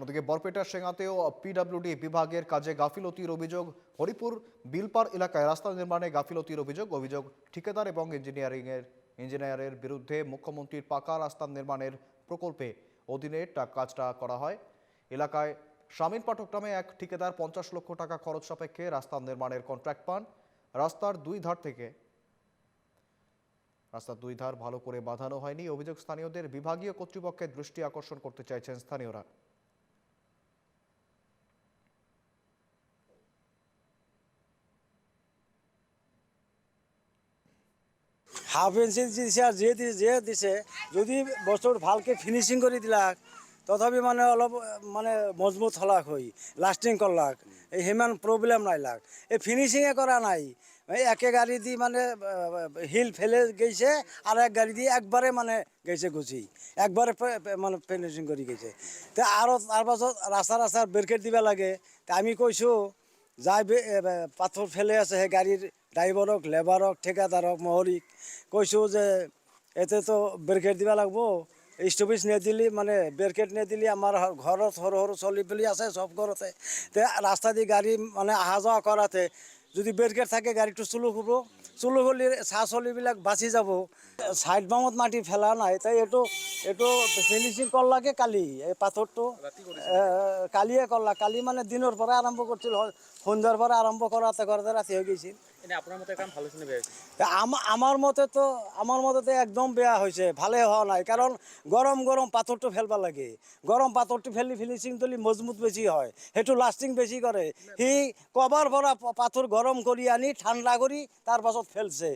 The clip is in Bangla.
ওদিকে বরপেটা সেঙ্গাতেও পিডব্লিউডি বিভাগের কাজে গাফিলতির অভিযোগ। হরিপুর বিলপার এলাকায় রাস্তা নির্মাণে গাফিলতির অভিযোগ ঠিকাদার এবং ইঞ্জিনিয়ারের বিরুদ্ধে। মুখ্যমন্ত্রীর পাকা রাস্তা নির্মাণের প্রকল্পে অধীনে কাজটা করা হয়। এলাকায় শামীম পাঠক নামে এক ঠিকাদার 50 লক্ষ টাকা খরচ সাপেক্ষে রাস্তা নির্মাণের কন্ট্রাক্ট পান। রাস্তার দুই ধার ভালো করে বাঁধানো হয়নি, অভিযোগ স্থানীয়দের। বিভাগীয় কর্তৃপক্ষের দৃষ্টি আকর্ষণ করতে চাইছেন স্থানীয়রা। হাফ ইঞ্চি দিছে আর যে দিছে যদি বছর ভালকে ফিনিশিং করে দিলাক তথাপি মানে অলপ মানে মজবুত হলাক হই লাস্টিং করলাক এই হিমান প্রবলেম নাই লাগ এই ফিনিশিংয়ে করা নাই একে গাড়ি দি মানে হিল ফেলে গেছে আর এক গাড়ি দিয়ে একবারে মানে গেছে গুছি একবারে মানে ফিনিশিং করে গেছে তো আরও তার পাছত রাস্তার ব্রেকেট দিবা লাগে তা আমি কৈছোঁ যাই পাথর ফেলে আছে সেই গাড়ির ড্রাইভারক লেবারক ঠিকাদারক মহরিক কৈছোঁ যে এতে তো ব্রেকেট দিবা লাগবো স্টপেজ নিদিলি মানে ব্রেকেট নিদিলি আমার ঘৰত সৰু সৰু চলি পেলি আছে সব ঘৰতে তে রাস্তা দিয়ে গাড়ি মানে অহা যোৱা কৰাতে যদি ব্রেকেট থাকে গাড়িটো চুলুক হ'ব চুলুক হ'লে চাহ চলিবিলাক বাচি যাব সাইড বামত মাটি ফেলা নাই তাই এইটো ফিনিচিং কৰলাকে কালি এই পাথৰটো কালিয়ে কৰলা কালি মানে দিনৰ পৰা আৰম্ভ কৰিছিল সন্ধ্যাৰ পৰা আৰম্ভ কৰাতে ৰাতি হৈ গৈছিল আমার মতে তো একদম বেয়া হয়েছে ভালে হওয়া নাই কারণ গরম পাথরটো ফেলবা লাগে গরম পাথরটো ফেলি ফিনিশিং তুলি মজবুত বেশি হয় সেইটো লাস্টিং বেশি করে সি কভার ভরা পাথর গরম করি আনি ঠান্ডা করি তার পাছত ফেলছে